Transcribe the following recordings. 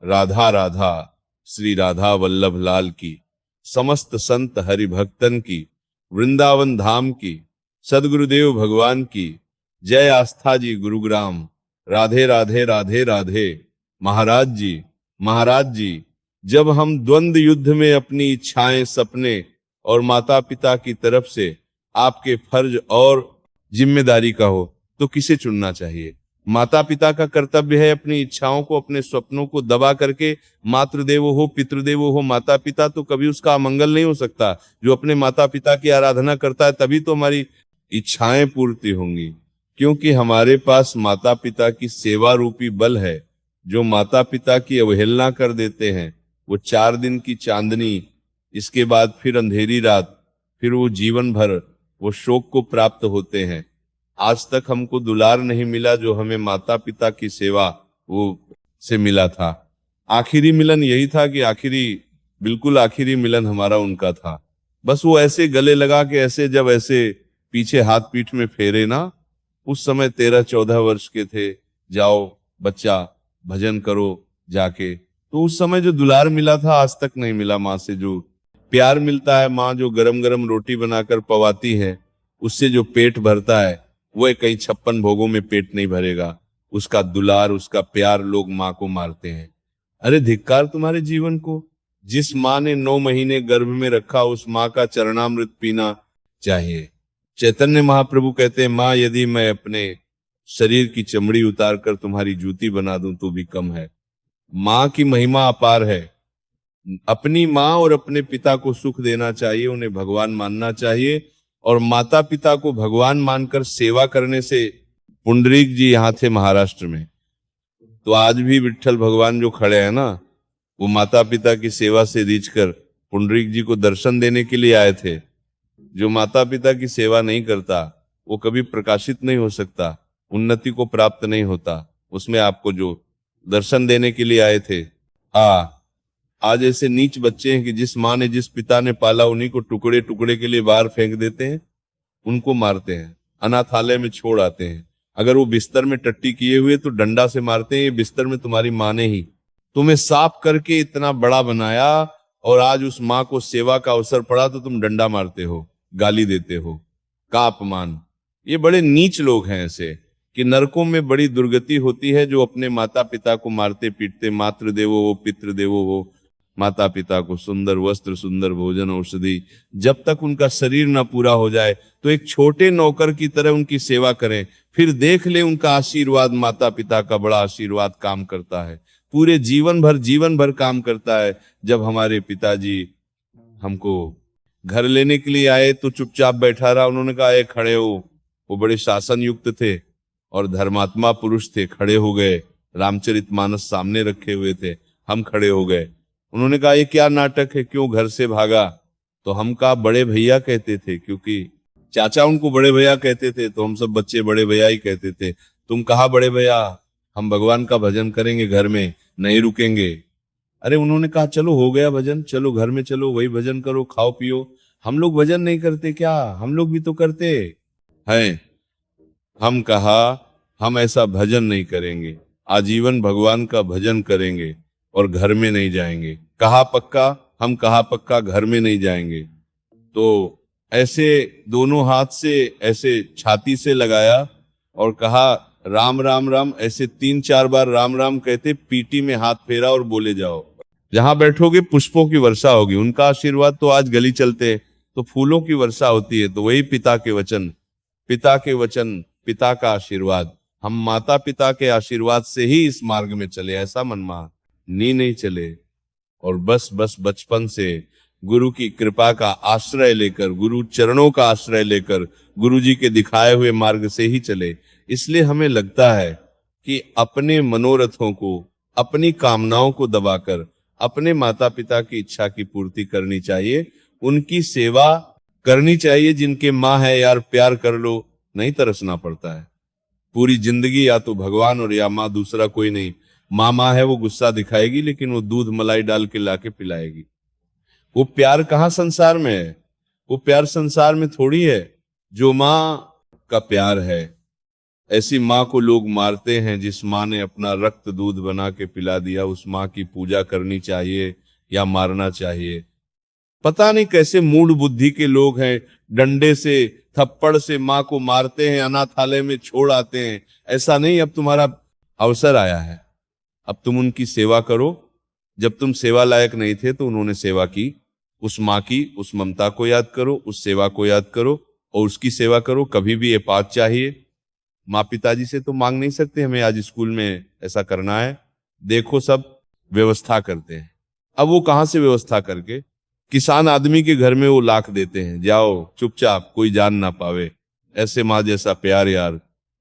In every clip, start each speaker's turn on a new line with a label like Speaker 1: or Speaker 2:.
Speaker 1: राधा राधा श्री राधा वल्लभ लाल की, समस्त संत हरि भक्तन की, वृंदावन धाम की, सदगुरुदेव भगवान की जय। आस्था जी गुरुग्राम, राधे राधे राधे राधे। महाराज जी, महाराज जी, जब हम द्वंद युद्ध में अपनी इच्छाएं, सपने और माता पिता की तरफ से आपके फर्ज और जिम्मेदारी का हो तो किसे चुनना चाहिए? माता पिता का कर्तव्य है अपनी इच्छाओं को, अपने स्वप्नों को दबा करके, मातृदेवो हो पितृदेवो हो, माता पिता तो कभी उसका अमंगल नहीं हो सकता। जो अपने माता पिता की आराधना करता है तभी तो हमारी इच्छाएं पूर्ति होंगी, क्योंकि हमारे पास माता पिता की सेवा रूपी बल है। जो माता पिता की अवहेलना कर देते हैं वो 4 दिन की चांदनी, इसके बाद फिर अंधेरी रात, फिर वो जीवन भर वो शोक को प्राप्त होते हैं। आज तक हमको दुलार नहीं मिला जो हमें माता पिता की सेवा वो से मिला था। आखिरी मिलन यही था कि बिल्कुल आखिरी मिलन हमारा उनका था। बस वो ऐसे गले लगा के ऐसे जब ऐसे पीछे हाथ पीठ में फेरे ना, उस समय 13-14 वर्ष के थे। जाओ बच्चा भजन करो जाके, तो उस समय जो दुलार मिला था आज तक नहीं मिला। माँ से जो प्यार मिलता है, माँ जो गरम गरम रोटी बनाकर पवाती है, उससे जो पेट भरता है वो कहीं 56 भोगों में पेट नहीं भरेगा। उसका दुलार, उसका प्यार लोग माँ को मारते हैं। अरे धिक्कार तुम्हारे जीवन को। जिस माँ ने 9 महीने गर्भ में रखा उस माँ का चरणामृत पीना चाहिए। चैतन्य महाप्रभु कहते हैं, माँ यदि मैं अपने शरीर की चमड़ी उतार कर तुम्हारी जूती बना दूं तो भी कम है। माँ की महिमा अपार है। अपनी माँ और अपने पिता को सुख देना चाहिए, उन्हें भगवान मानना चाहिए, और माता पिता को भगवान मानकर सेवा करने से। पुंडरीक जी यहाँ थे महाराष्ट्र में, तो आज भी विट्ठल भगवान जो खड़े हैं ना, वो माता पिता की सेवा से रीझकर पुंडरीक जी को दर्शन देने के लिए आए थे। जो माता पिता की सेवा नहीं करता वो कभी प्रकाशित नहीं हो सकता, उन्नति को प्राप्त नहीं होता। उसमें आपको जो दर्शन देने के लिए आए थे। आज ऐसे नीच बच्चे हैं कि जिस माँ ने जिस पिता ने पाला उन्हीं को टुकड़े टुकड़े के लिए बाहर फेंक देते हैं, उनको मारते हैं, अनाथालय में छोड़ आते हैं। अगर वो बिस्तर में टट्टी किए हुए तो डंडा से मारते हैं। ये बिस्तर में तुम्हारी माँ ने ही तुम्हें साफ करके इतना बड़ा बनाया, और आज उस माँ को सेवा का अवसर पड़ा तो तुम डंडा मारते हो, गाली देते हो। का अपमान। ये बड़े नीच लोग हैं ऐसे कि नरकों में बड़ी दुर्गति होती है जो अपने माता पिता को मारते पीटते। मातृदेवो हो पितृदेवो हो, माता पिता को सुंदर वस्त्र, सुंदर भोजन, औषधि, जब तक उनका शरीर ना पूरा हो जाए तो एक छोटे नौकर की तरह उनकी सेवा करें। फिर देख ले उनका आशीर्वाद, माता पिता का बड़ा आशीर्वाद काम करता है, पूरे जीवन भर काम करता है। जब हमारे पिताजी हमको घर लेने के लिए आए तो चुपचाप बैठा रहा। उन्होंने कहा ये खड़े हो। वो बड़े शासन युक्त थे और धर्मात्मा पुरुष थे, खड़े हो गए। रामचरितमानस सामने रखे हुए थे, हम खड़े हो गए। उन्होंने कहा ये क्या नाटक है, क्यों घर से भागा? तो हम कहा बड़े भैया कहते थे, क्योंकि चाचा उनको बड़े भैया कहते थे, तो हम सब बच्चे बड़े भैया ही कहते थे। तुम कहा बड़े भैया, हम भगवान का भजन करेंगे घर में, नहीं रुकेंगे। अरे उन्होंने कहा चलो हो गया भजन, चलो घर में चलो, वही भजन करो, खाओ पियो। हम लोग भजन नहीं करते क्या? हम लोग भी तो करते हैं। हम कहा हम ऐसा भजन नहीं करेंगे, आजीवन भगवान का भजन करेंगे और घर में नहीं जाएंगे। कहा पक्का? हम कहा पक्का, घर में नहीं जाएंगे। तो ऐसे दोनों हाथ से ऐसे छाती से लगाया और कहा राम राम राम। ऐसे 3-4 बार राम राम कहते, पीठी में हाथ फेरा और बोले जाओ। जहां बैठोगे पुष्पों की वर्षा होगी। उनका आशीर्वाद तो आज गली चलते तो फूलों की वर्षा होती है, तो वही पिता के वचन, पिता के वचन, पिता का आशीर्वाद। हम माता पिता के आशीर्वाद से ही इस मार्ग में चले, ऐसा मनमा नहीं चले। और बस बचपन से गुरु की कृपा का आश्रय लेकर, गुरु चरणों का आश्रय लेकर, गुरु जी के दिखाए हुए मार्ग से ही चले। इसलिए हमें लगता है कि अपने मनोरथों को, अपनी कामनाओं को दबाकर अपने माता पिता की इच्छा की पूर्ति करनी चाहिए, उनकी सेवा करनी चाहिए। जिनके माँ है यार प्यार कर लो, नहीं तरसना पड़ता है। पूरी जिंदगी या तो भगवान और या माँ, दूसरा कोई नहीं। माँ है वो गुस्सा दिखाएगी, लेकिन वो दूध मलाई डाल के लाके पिलाएगी। वो प्यार कहाँ संसार में है? वो प्यार संसार में थोड़ी है। जो माँ का प्यार है ऐसी माँ को लोग मारते हैं जिस माँ ने अपना रक्त दूध बना के पिला दिया। उस माँ की पूजा करनी चाहिए या मारना चाहिए? पता नहीं कैसे मूढ़ बुद्धि के लोग हैं, डंडे से थप्पड़ से माँ को मारते हैं, अनाथालय में छोड़ आते हैं। ऐसा नहीं, अब तुम्हारा अवसर आया है, अब तुम उनकी सेवा करो। जब तुम सेवा लायक नहीं थे तो उन्होंने सेवा की। उस माँ की उस ममता को याद करो, उस सेवा को याद करो और उसकी सेवा करो। कभी भी ये पाठ चाहिए, माँ पिताजी से तो मांग नहीं सकते हमें आज स्कूल में ऐसा करना है। देखो सब व्यवस्था करते हैं। अब वो कहाँ से व्यवस्था करके, किसान आदमी के घर में वो लाख देते हैं, जाओ चुपचाप कोई जान ना पावे। ऐसे माँ जैसा प्यार यार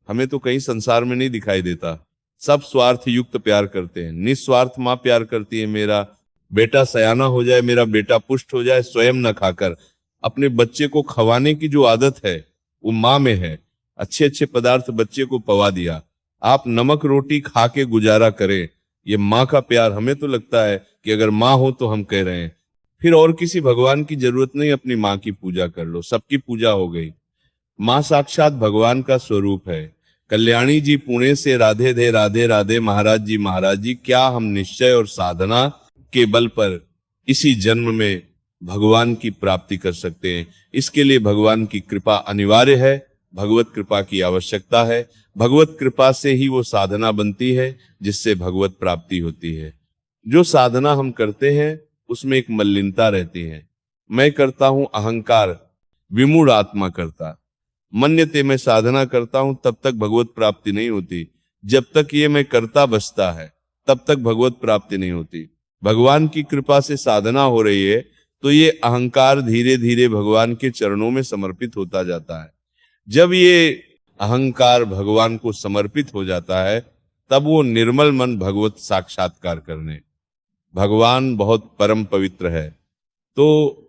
Speaker 1: हमें तो कहीं संसार में नहीं दिखाई देता। सब स्वार्थ युक्त प्यार करते हैं, निस्वार्थ माँ प्यार करती है। मेरा बेटा सयाना हो जाए, मेरा बेटा पुष्ट हो जाए, स्वयं न खाकर। अपने बच्चे को खवाने की जो आदत है वो माँ में है। अच्छे अच्छे पदार्थ बच्चे को पवा दिया, आप नमक रोटी खा के गुजारा करें। ये माँ का प्यार। हमें तो लगता है कि अगर माँ हो तो हम कह रहे हैं, फिर और किसी भगवान की जरूरत नहीं, अपनी माँ की पूजा कर लो, सबकी पूजा हो गई। माँ साक्षात भगवान का स्वरूप है। कल्याणी जी पुणे से राधे दे राधे राधे। महाराज जी क्या हम निश्चय और साधना के बल पर इसी जन्म में भगवान की प्राप्ति कर सकते हैं? इसके लिए भगवान की कृपा अनिवार्य है, भगवत कृपा की आवश्यकता है। भगवत कृपा से ही वो साधना बनती है जिससे भगवत प्राप्ति होती है। जो साधना हम करते हैं उसमें एक मलिनता रहती है। मैं करता हूं अहंकार, विमूढ़ आत्मा करता। मन्यते में साधना करता हूं तब तक भगवत प्राप्ति नहीं होती। जब तक ये मैं करता बसता है तब तक भगवत प्राप्ति नहीं होती। भगवान की कृपा से साधना हो रही है तो ये अहंकार धीरे धीरे भगवान के चरणों में समर्पित होता जाता है। जब ये अहंकार भगवान को समर्पित हो जाता है तब वो निर्मल मन भगवत साक्षात्कार करने। भगवान बहुत परम पवित्र है, तो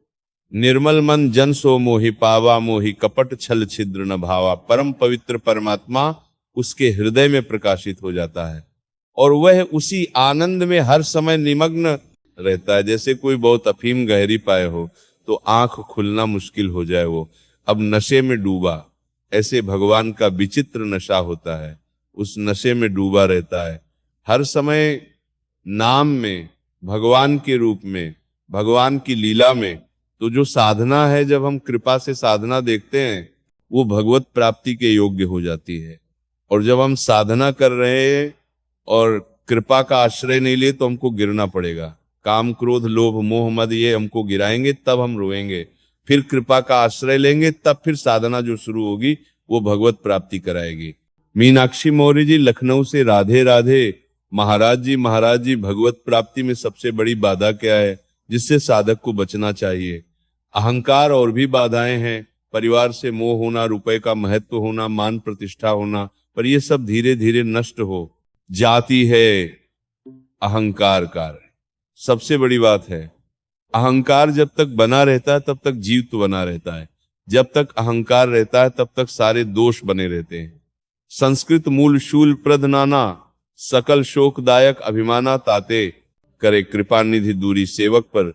Speaker 1: निर्मल मन जन सो मोहि पावा, मोहि कपट छल छिद्र न भावा। परम पवित्र परमात्मा उसके हृदय में प्रकाशित हो जाता है और वह उसी आनंद में हर समय निमग्न रहता है। जैसे कोई बहुत अफीम गहरी पाए हो तो आंख खुलना मुश्किल हो जाए, वो अब नशे में डूबा। ऐसे भगवान का विचित्र नशा होता है, उस नशे में डूबा रहता है हर समय, नाम में, भगवान के रूप में, भगवान की लीला में। तो जो साधना है, जब हम कृपा से साधना देखते हैं वो भगवत प्राप्ति के योग्य हो जाती है। और जब हम साधना कर रहे हैं और कृपा का आश्रय नहीं लिए तो हमको गिरना पड़ेगा। काम क्रोध लोभ मोह मद ये हमको गिराएंगे, तब हम रोएंगे। फिर कृपा का आश्रय लेंगे, तब फिर साधना जो शुरू होगी वो भगवत प्राप्ति कराएगी। मीनाक्षी मौर्य जी लखनऊ से राधे राधे। महाराज जी भगवत प्राप्ति में सबसे बड़ी बाधा क्या है जिससे साधक को बचना चाहिए? अहंकार और भी बाधाएं हैं, परिवार से मोह होना, रुपए का महत्व होना, मान प्रतिष्ठा होना, पर ये सब धीरे धीरे नष्ट हो जाती है अहंकार कारण। सबसे बड़ी बात है, अहंकार जब तक बना रहता है तब तक जीव तो बना रहता है, जब तक अहंकार रहता है तब तक सारे दोष बने रहते हैं। संस्कृत मूल शूल प्रद नाना, सकल शोकदायक अभिमाना ताते। करे कृपा निधि दूरी सेवक पर।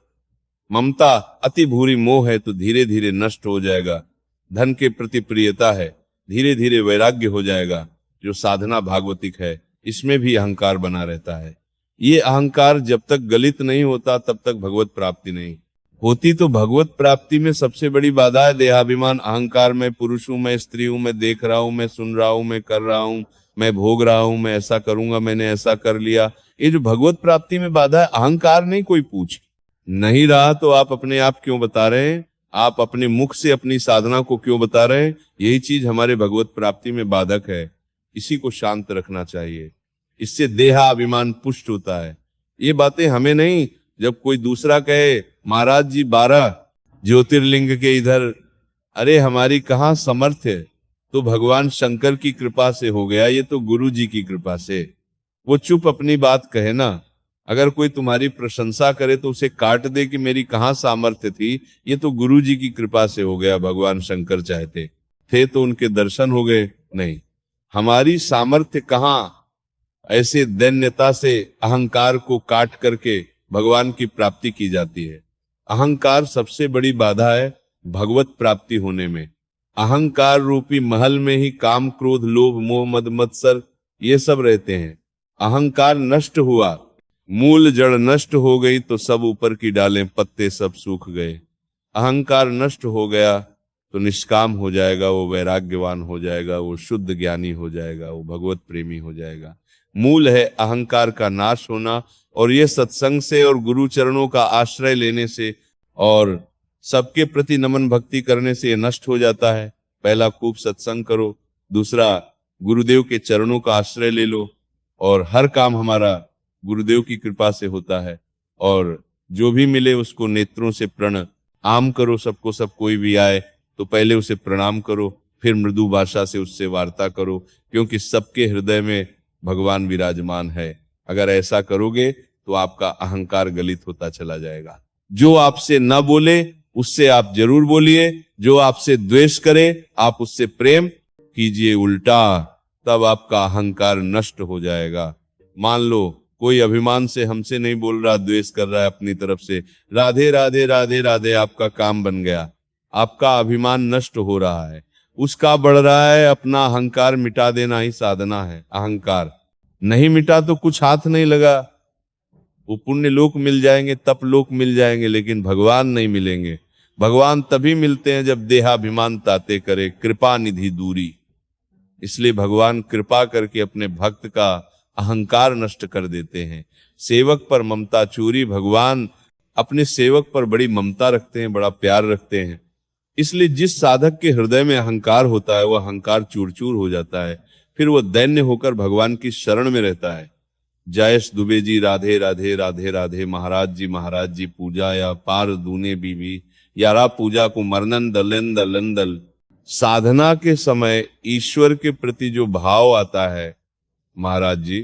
Speaker 1: ममता अति भूरी मोह है तो धीरे धीरे नष्ट हो जाएगा। धन के प्रति प्रियता है, धीरे धीरे वैराग्य हो जाएगा। जो साधना भागवतिक है इसमें भी अहंकार बना रहता है। ये अहंकार जब तक गलित नहीं होता तब तक भगवत प्राप्ति नहीं होती। तो भगवत प्राप्ति में सबसे बड़ी बाधा है देहाभिमान, अहंकार। मैं पुरुष हूं, मैं स्त्री हूं, मैं देख रहा हूं, मैं सुन रहा हूं, मैं कर रहा हूं, मैं भोग रहा हूं, मैं ऐसा करूंगा, मैंने ऐसा कर लिया। ये जो भगवत प्राप्ति में बाधा है, अहंकार नहीं कोई पूछ नहीं रहा तो आप अपने आप क्यों बता रहे हैं? आप अपने मुख से अपनी साधना को क्यों बता रहे हैं? यही चीज हमारे भगवत प्राप्ति में बाधक है। इसी को शांत रखना चाहिए, इससे देहाभिमान पुष्ट होता है। ये बातें हमें नहीं, जब कोई दूसरा कहे महाराज जी 12 ज्योतिर्लिंग के इधर, अरे हमारी कहाँ समर्थ है? तो भगवान शंकर की कृपा से हो गया, ये तो गुरु जी की कृपा से। वो चुप अपनी बात कहे ना। अगर कोई तुम्हारी प्रशंसा करे तो उसे काट दे कि मेरी कहाँ सामर्थ्य थी, ये तो गुरु जी की कृपा से हो गया। भगवान शंकर चाहते थे तो उनके दर्शन हो गए, नहीं। हमारी सामर्थ्य कहाँ? ऐसे दैन्यता से अहंकार को काट करके भगवान की प्राप्ति की जाती है। अहंकार सबसे बड़ी बाधा है भगवत प्राप्ति होने में। अहंकार रूपी महल में ही काम क्रोध लोभ मोह मद मत्सर ये सब रहते हैं। अहंकार नष्ट हुआ, मूल जड़ नष्ट हो गई तो सब ऊपर की डालें पत्ते सब सूख गए। अहंकार नष्ट हो गया तो निष्काम हो जाएगा, वो वैराग्यवान हो जाएगा, वो शुद्ध ज्ञानी हो जाएगा, वो भगवत प्रेमी हो जाएगा। मूल है अहंकार का नाश होना, और ये सत्संग से और गुरु चरणों का आश्रय लेने से और सबके प्रति नमन भक्ति करने से ये नष्ट हो जाता है। पहला खूब सत्संग करो, दूसरा गुरुदेव के चरणों का आश्रय ले लो, और हर काम हमारा गुरुदेव की कृपा से होता है। और जो भी मिले उसको नेत्रों से प्रणाम करो, सबको, सब कोई भी आए तो पहले उसे प्रणाम करो, फिर मृदु भाषा से उससे वार्ता करो, क्योंकि सबके हृदय में भगवान विराजमान है। अगर ऐसा करोगे तो आपका अहंकार गलित होता चला जाएगा। जो आपसे न बोले उससे आप जरूर बोलिए, जो आपसे द्वेष करे आप उससे प्रेम कीजिए उल्टा, तब आपका अहंकार नष्ट हो जाएगा। मान लो कोई अभिमान से हमसे नहीं बोल रहा, द्वेष कर रहा है अपनी तरफ से, राधे राधे राधे राधे आपका काम बन गया, आपका अभिमान नष्ट हो रहा है, उसका बढ़ रहा है। अपना अहंकार मिटा देना ही साधना है। अहंकार नहीं मिटा तो कुछ हाथ नहीं लगा। वो पुण्य लोक मिल जाएंगे, तप लोक मिल जाएंगे, लेकिन भगवान नहीं मिलेंगे। भगवान तभी मिलते हैं जब देहाभिमान ताते करे, कृपा निधि दूरी। इसलिए भगवान कृपा करके अपने भक्त का अहंकार नष्ट कर देते हैं। सेवक पर ममता चूरी, भगवान अपने सेवक पर बड़ी ममता रखते हैं, बड़ा प्यार रखते हैं। इसलिए जिस साधक के हृदय में अहंकार होता है वह अहंकार चूर चूर हो जाता है, फिर वह दैन्य होकर भगवान की शरण में रहता है। जयेश दुबे जी राधे राधे राधे राधे, महाराज जी पूजा या पार दूने बीवी यारा पूजा को मरनन दलन दलन दल। साधना के समय ईश्वर के प्रति जो भाव आता है महाराज जी,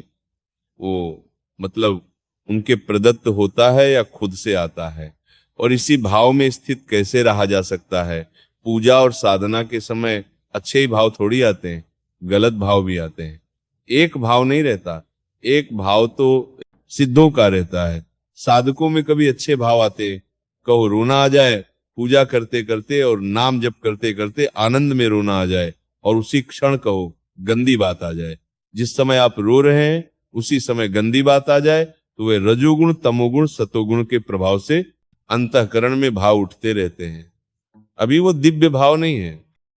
Speaker 1: वो मतलब उनके प्रदत्त होता है या खुद से आता है, और इसी भाव में स्थित कैसे रहा जा सकता है। पूजा और साधना के समय अच्छे ही भाव थोड़ी आते हैं, गलत भाव भी आते हैं। एक भाव नहीं रहता, एक भाव तो सिद्धों का रहता है। साधकों में कभी अच्छे भाव आते, कहो रोना आ जाए पूजा करते करते और नाम जप करते करते आनंद में रोना आ जाए, और उसी क्षण कहो गंदी बात आ जाए। जिस समय आप रो रहे हैं उसी समय गंदी बात आ जाए तो वे रजोगुण तमोगुण सतोगुण के प्रभाव से अंतःकरण में भाव उठते रहते हैं। अभी वो दिव्य भाव नहीं है।